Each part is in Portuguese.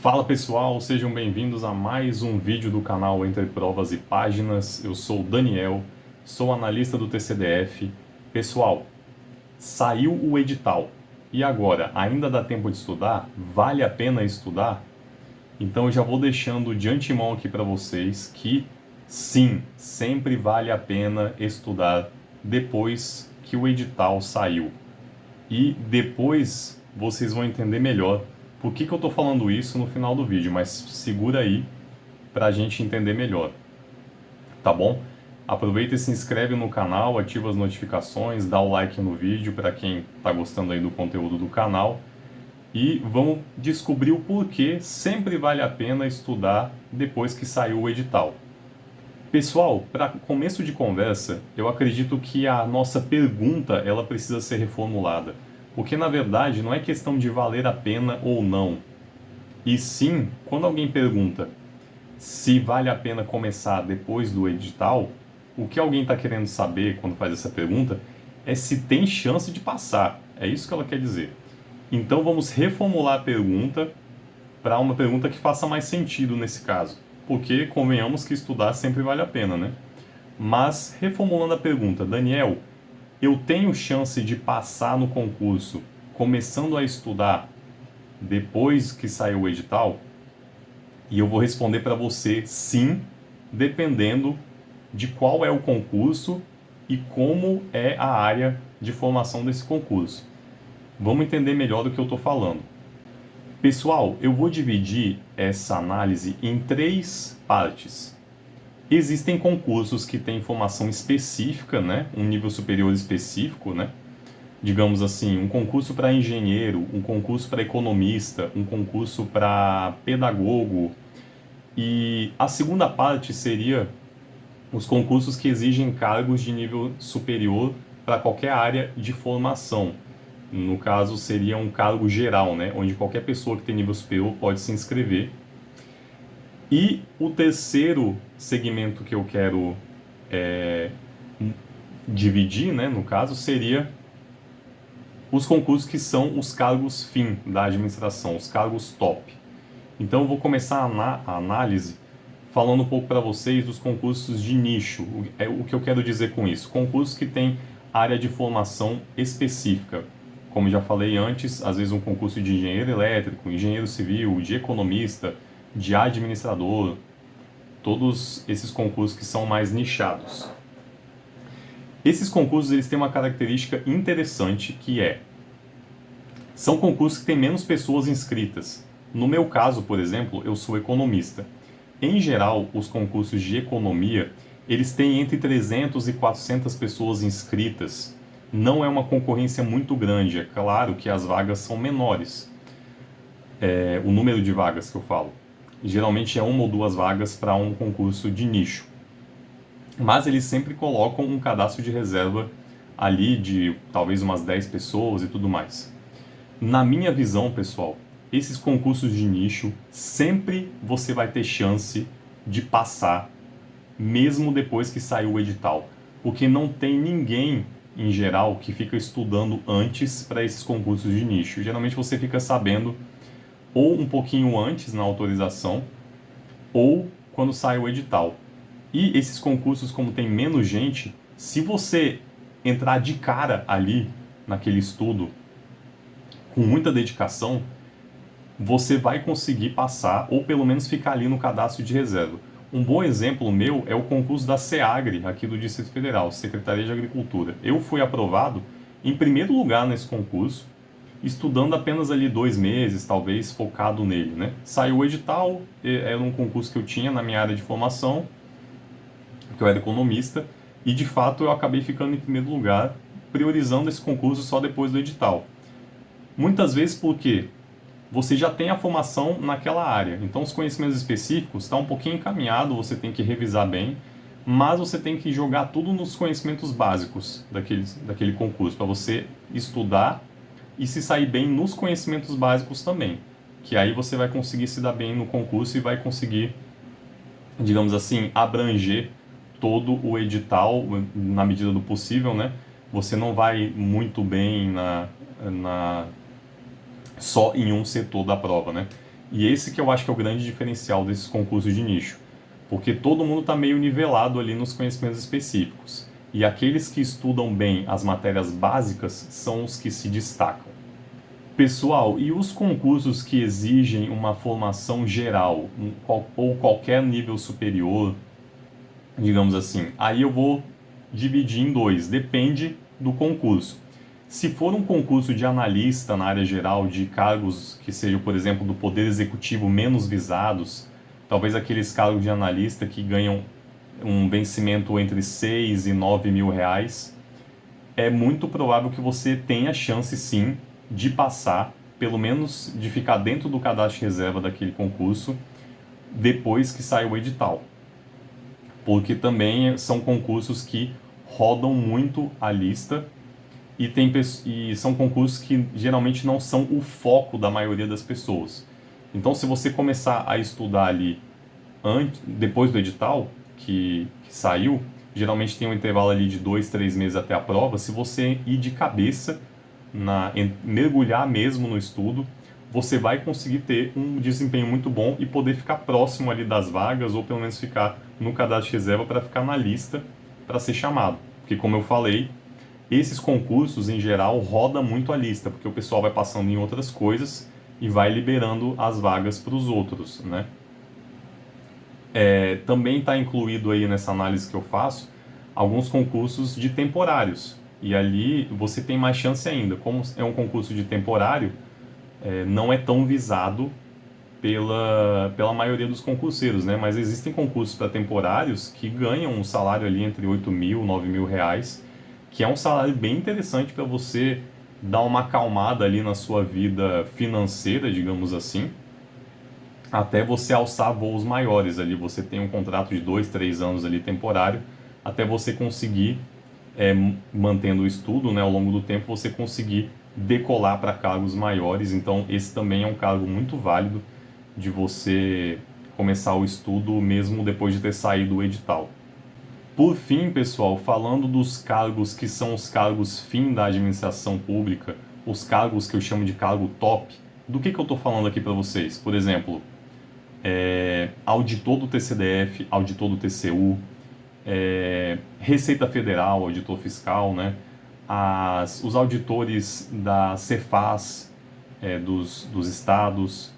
Fala pessoal, sejam bem-vindos a mais um vídeo do canal Entre Provas e Páginas. Eu sou o Daniel, sou analista do TCDF. Pessoal, saiu o edital. E agora, ainda dá tempo de estudar? Vale a pena estudar? Então eu já vou deixando de antemão aqui para vocês que sim, sempre vale a pena estudar depois que o edital saiu. E depois vocês vão entender melhor por que eu estou falando isso no final do vídeo, mas segura aí para a gente entender melhor, tá bom? Aproveita e se inscreve no canal, ativa as notificações, dá o like no vídeo para quem está gostando aí do conteúdo do canal e vamos descobrir o porquê sempre vale a pena estudar depois que saiu o edital. Pessoal, para começo de conversa, eu acredito que a nossa pergunta ela precisa ser reformulada, porque na verdade não é questão de valer a pena ou não, e sim, quando alguém pergunta se vale a pena começar depois do edital, o que alguém está querendo saber quando faz essa pergunta é se tem chance de passar, é isso que ela quer dizer. Então vamos reformular a pergunta para uma pergunta que faça mais sentido nesse caso. Porque convenhamos que estudar sempre vale a pena, né? Mas, reformulando a pergunta, Daniel, eu tenho chance de passar no concurso começando a estudar depois que saiu o edital? E eu vou responder para você sim, dependendo de qual é o concurso e como é a área de formação desse concurso. Vamos entender melhor do que eu estou falando. Pessoal, eu vou dividir essa análise em três partes. Existem concursos que têm formação específica, né? Um nível superior específico, né? Digamos assim, um concurso para engenheiro, um concurso para economista, um concurso para pedagogo. E a segunda parte seria os concursos que exigem cargos de nível superior para qualquer área de formação. No caso, seria um cargo geral, né? Onde qualquer pessoa que tem nível superior pode se inscrever. E o terceiro segmento que eu quero dividir, né, no caso, seria os concursos que são os cargos fim da administração, os cargos top. Então eu vou começar a análise falando um pouco para vocês dos concursos de nicho. O que eu quero dizer com isso? Concursos que têm área de formação específica. Como já falei antes, às vezes um concurso de engenheiro elétrico, engenheiro civil, de economista, de administrador, todos esses concursos que são mais nichados. Esses concursos eles têm uma característica interessante que são concursos que têm menos pessoas inscritas. No meu caso, por exemplo, eu sou economista. Em geral, os concursos de economia, eles têm entre 300 e 400 pessoas inscritas. Não é uma concorrência muito grande, é claro que as vagas são menores. O número de vagas que eu falo. Geralmente é uma ou duas vagas para um concurso de nicho. Mas eles sempre colocam um cadastro de reserva ali de talvez umas 10 pessoas e tudo mais. Na minha visão, pessoal, esses concursos de nicho, sempre você vai ter chance de passar, mesmo depois que saiu o edital. Porque não tem ninguém, em geral, que fica estudando antes para esses concursos de nicho. Geralmente você fica sabendo ou um pouquinho antes na autorização, ou quando sai o edital. E esses concursos, como tem menos gente, se você entrar de cara ali, naquele estudo, com muita dedicação, você vai conseguir passar, ou pelo menos ficar ali no cadastro de reserva. Um bom exemplo meu é o concurso da SEAGRE, aqui do Distrito Federal, Secretaria de Agricultura. Eu fui aprovado em primeiro lugar nesse concurso, estudando apenas ali 2 meses, talvez, focado nele, né? Saiu o edital, era um concurso que eu tinha na minha área de formação, que eu era economista, e de fato eu acabei ficando em primeiro lugar, priorizando esse concurso só depois do edital. Muitas vezes porque você já tem a formação naquela área, então os conhecimentos específicos estão um pouquinho encaminhado, você tem que revisar bem, mas você tem que jogar tudo nos conhecimentos básicos daquele concurso, para você estudar e se sair bem nos conhecimentos básicos também, que aí você vai conseguir se dar bem no concurso e vai conseguir, digamos assim, abranger todo o edital na medida do possível, né? Você não vai muito bem só em um setor da prova, né? E esse que eu acho que é o grande diferencial desses concursos de nicho, porque todo mundo está meio nivelado ali nos conhecimentos específicos. E aqueles que estudam bem as matérias básicas são os que se destacam. Pessoal, e os concursos que exigem uma formação geral, ou qualquer nível superior, digamos assim, aí eu vou dividir em dois, depende do concurso. Se for um concurso de analista na área geral, de cargos que sejam, por exemplo, do poder executivo menos visados, talvez aqueles cargos de analista que ganham um vencimento entre 6 e 9 mil reais, é muito provável que você tenha chance sim de passar, pelo menos de ficar dentro do cadastro de reserva daquele concurso, depois que sai o edital. Porque também são concursos que rodam muito a lista e são concursos que geralmente não são o foco da maioria das pessoas. Então, se você começar a estudar ali depois do edital que saiu, geralmente tem um intervalo ali de 2, 3 meses até a prova. Se você ir de cabeça, mergulhar mesmo no estudo, você vai conseguir ter um desempenho muito bom e poder ficar próximo ali das vagas, ou pelo menos ficar no cadastro de reserva para ficar na lista para ser chamado. Porque, como eu falei, esses concursos em geral roda muito a lista, porque o pessoal vai passando em outras coisas e vai liberando as vagas para os outros, né? Também está incluído aí nessa análise que eu faço alguns concursos de temporários. E ali você tem mais chance ainda. Como é um concurso de temporário, não é tão visado pela maioria dos concurseiros, né? Mas existem concursos para temporários que ganham um salário ali entre 8 mil, 9 mil reais, que é um salário bem interessante para você dar uma acalmada ali na sua vida financeira, digamos assim, até você alçar voos maiores ali. Você tem um contrato de 2, 3 anos ali temporário, até você conseguir, mantendo o estudo, né, ao longo do tempo, você conseguir decolar para cargos maiores. Então esse também é um cargo muito válido de você começar o estudo mesmo depois de ter saído o edital. Por fim, pessoal, falando dos cargos que são os cargos fim da administração pública, os cargos que eu chamo de cargo top, do que eu estou falando aqui para vocês? Por exemplo, auditor do TCDF, auditor do TCU, Receita Federal, auditor fiscal, né? Os auditores da Cefaz, dos estados,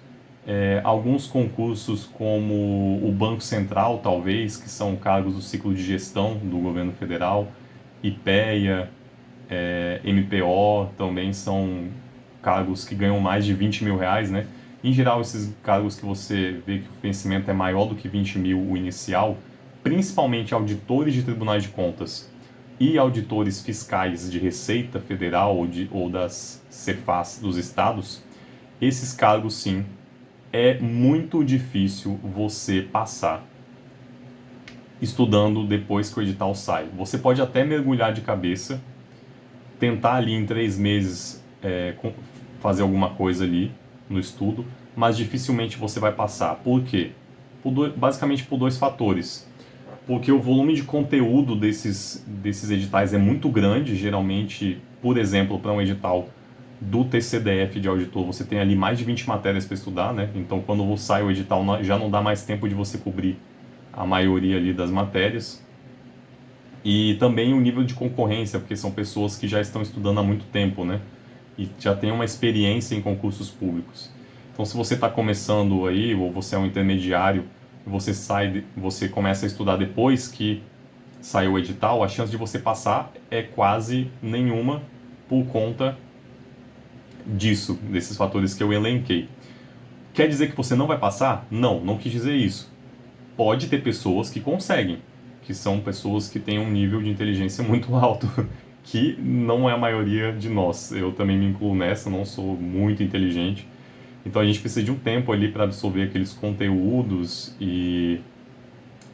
alguns concursos como o Banco Central, talvez, que são cargos do ciclo de gestão do governo federal, IPEA, MPO, também são cargos que ganham mais de 20 mil reais, né? Em geral, esses cargos que você vê que o vencimento é maior do que 20 mil o inicial, principalmente auditores de tribunais de contas e auditores fiscais de Receita Federal ou das Cefaz dos estados, esses cargos sim, é muito difícil você passar estudando depois que o edital sai. Você pode até mergulhar de cabeça, tentar ali em 3 meses fazer alguma coisa ali no estudo, mas dificilmente você vai passar. Por quê? Basicamente por dois fatores. Porque o volume de conteúdo desses editais é muito grande. Geralmente, por exemplo, para um edital do TCDF de auditor, você tem ali mais de 20 matérias para estudar, né? Então, quando sai o edital, já não dá mais tempo de você cobrir a maioria ali das matérias. E também o nível de concorrência, porque são pessoas que já estão estudando há muito tempo, né? E já tem uma experiência em concursos públicos. Então, se você está começando aí, ou você é um intermediário, você começa a estudar depois que saiu o edital, a chance de você passar é quase nenhuma por conta desses fatores que eu elenquei. Quer dizer que você não vai passar? Não, não quis dizer isso. Pode ter pessoas que conseguem, que são pessoas que têm um nível de inteligência muito alto, que não é a maioria de nós. Eu também me incluo nessa, não sou muito inteligente. Então a gente precisa de um tempo ali para absorver aqueles conteúdos e,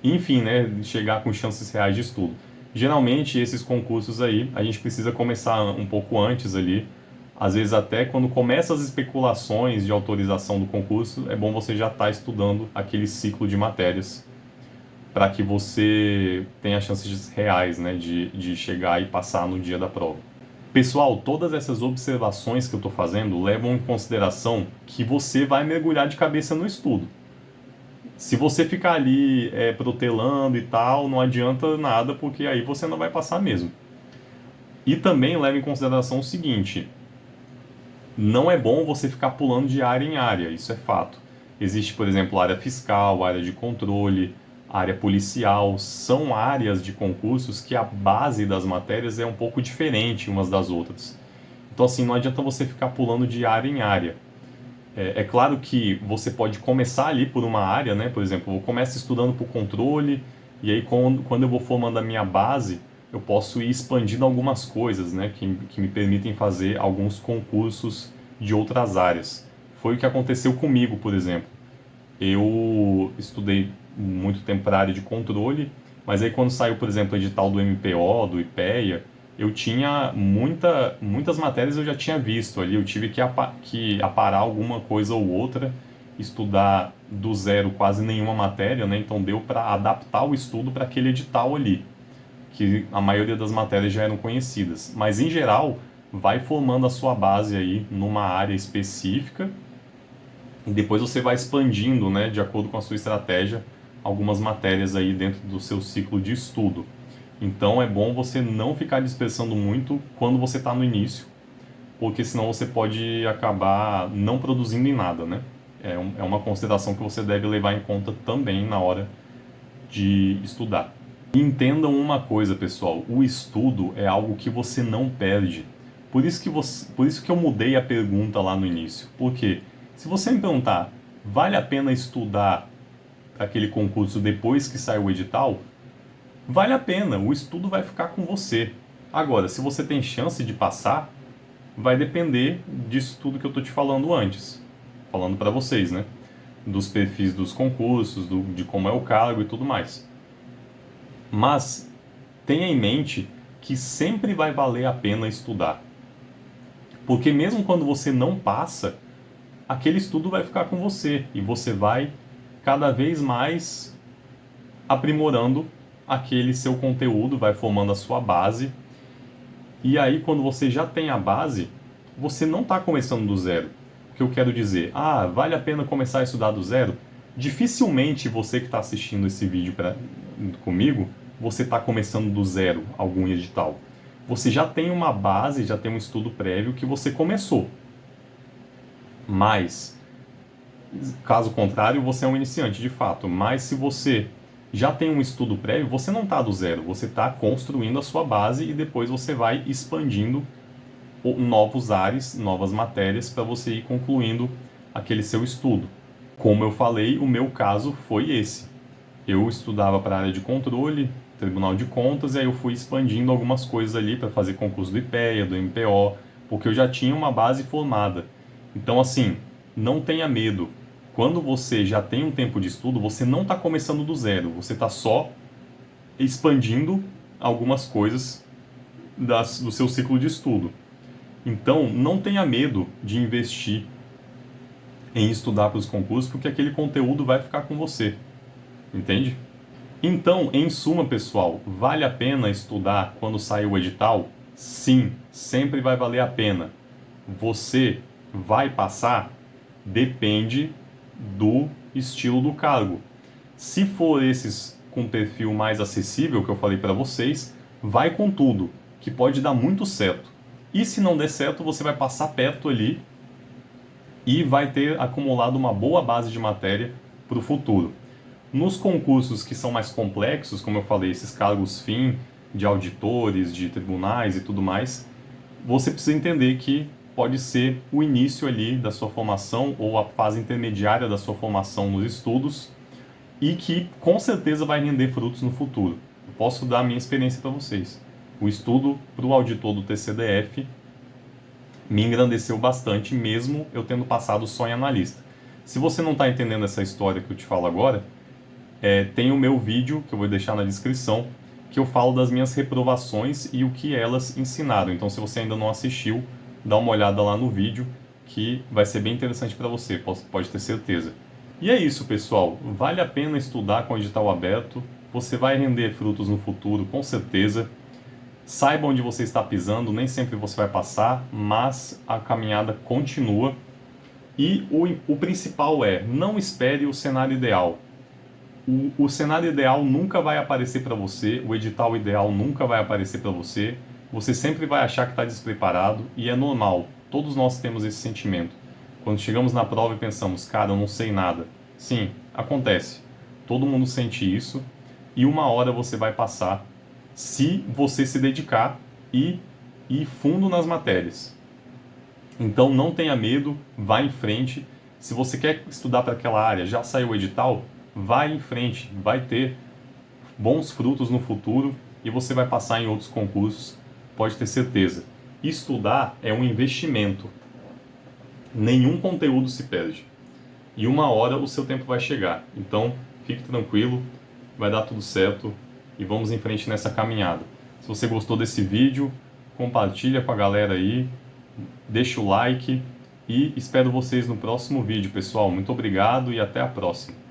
enfim, né, chegar com chances reais de estudo. Geralmente esses concursos aí, a gente precisa começar um pouco antes ali. Às vezes até quando começam as especulações de autorização do concurso, é bom você já estar estudando aquele ciclo de matérias para que você tenha chances reais, né, de chegar e passar no dia da prova. Pessoal, todas essas observações que eu estou fazendo levam em consideração que você vai mergulhar de cabeça no estudo. Se você ficar ali protelando e tal, não adianta nada, porque aí você não vai passar mesmo. E também leva em consideração o seguinte: não é bom você ficar pulando de área em área, isso é fato. Existe, por exemplo, área fiscal, área de controle, área policial, são áreas de concursos que a base das matérias é um pouco diferente umas das outras. Então, assim, não adianta você ficar pulando de área em área. É claro que você pode começar ali por uma área, né? Por exemplo, eu começo estudando por controle, e aí quando eu vou formando a minha base, eu posso ir expandindo algumas coisas, né? Que me permitem fazer alguns concursos de outras áreas. Foi o que aconteceu comigo, por exemplo. Eu estudei muito tempo para a área de controle, mas aí quando saiu, por exemplo, o edital do MPO, do IPEA, eu tinha muitas matérias eu já tinha visto ali, eu tive que aparar alguma coisa ou outra, estudar do zero quase nenhuma matéria, né? Então deu para adaptar o estudo para aquele edital ali, que a maioria das matérias já eram conhecidas. Mas em geral, vai formando a sua base aí numa área específica e depois você vai expandindo, né, de acordo com a sua estratégia, algumas matérias aí dentro do seu ciclo de estudo. Então é bom você não ficar dispersando muito quando você está no início, porque senão você pode acabar não produzindo em nada, né? É uma consideração que você deve levar em conta também na hora de estudar. E entendam uma coisa, pessoal, o estudo é algo que você não perde. Por isso que eu mudei a pergunta lá no início. Porque se você me perguntar, vale a pena estudar aquele concurso depois que sair o edital? Vale a pena, o estudo vai ficar com você. Agora, se você tem chance de passar, vai depender disso tudo que eu estou te falando antes. Falando para vocês, né? Dos perfis dos concursos, de como é o cargo e tudo mais. Mas tenha em mente que sempre vai valer a pena estudar. Porque mesmo quando você não passa, aquele estudo vai ficar com você e você vai cada vez mais aprimorando aquele seu conteúdo, vai formando a sua base. E aí, quando você já tem a base, você não está começando do zero. O que eu quero dizer? Vale a pena começar a estudar do zero? Dificilmente você que está assistindo esse vídeo comigo, você está começando do zero algum edital. Você já tem uma base, já tem um estudo prévio que você começou. Mas, caso contrário, você é um iniciante de fato. Mas se você já tem um estudo prévio, você não está do zero, você está construindo a sua base e depois você vai expandindo novos ares, novas matérias para você ir concluindo aquele seu estudo. Como eu falei, o meu caso foi esse. Eu estudava para a área de controle, Tribunal de Contas, e aí eu fui expandindo algumas coisas ali para fazer concurso do IPEA, do MPO, porque eu já tinha uma base formada. Então, assim, não tenha medo. Quando você já tem um tempo de estudo, você não está começando do zero, você está só expandindo algumas coisas do seu ciclo de estudo. Então, não tenha medo de investir em estudar para os concursos, porque aquele conteúdo vai ficar com você, entende? Então, em suma, pessoal, vale a pena estudar quando sair o edital? Sim, sempre vai valer a pena. Você vai passar? Depende do estilo do cargo. Se for esses com perfil mais acessível que eu falei para vocês, vai com tudo, que pode dar muito certo. E se não der certo, você vai passar perto ali e vai ter acumulado uma boa base de matéria para o futuro. Nos concursos que são mais complexos, como eu falei, esses cargos fim de auditores, de tribunais e tudo mais, você precisa entender que pode ser o início ali da sua formação ou a fase intermediária da sua formação nos estudos e que com certeza vai render frutos no futuro. Eu posso dar a minha experiência para vocês. O estudo para o auditor do TCDF me engrandeceu bastante, mesmo eu tendo passado só em analista. Se você não está entendendo essa história que eu te falo agora, tem o meu vídeo, que eu vou deixar na descrição, que eu falo das minhas reprovações e o que elas ensinaram. Então, se você ainda não assistiu, dá uma olhada lá no vídeo, que vai ser bem interessante para você, pode ter certeza. E é isso, pessoal. Vale a pena estudar com o edital aberto. Você vai render frutos no futuro, com certeza. Saiba onde você está pisando, nem sempre você vai passar, mas a caminhada continua. E o principal é, não espere o cenário ideal. O cenário ideal nunca vai aparecer para você, o edital ideal nunca vai aparecer para você. Você sempre vai achar que está despreparado e é normal. Todos nós temos esse sentimento. Quando chegamos na prova e pensamos, cara, eu não sei nada. Sim, acontece. Todo mundo sente isso e uma hora você vai passar se você se dedicar e ir fundo nas matérias. Então não tenha medo, vá em frente. Se você quer estudar para aquela área, já saiu o edital, vai em frente, vai ter bons frutos no futuro e você vai passar em outros concursos, pode ter certeza. Estudar é um investimento. Nenhum conteúdo se perde. E uma hora o seu tempo vai chegar. Então, fique tranquilo, vai dar tudo certo e vamos em frente nessa caminhada. Se você gostou desse vídeo, compartilha com a galera aí, deixa o like e espero vocês no próximo vídeo, pessoal. Muito obrigado e até a próxima.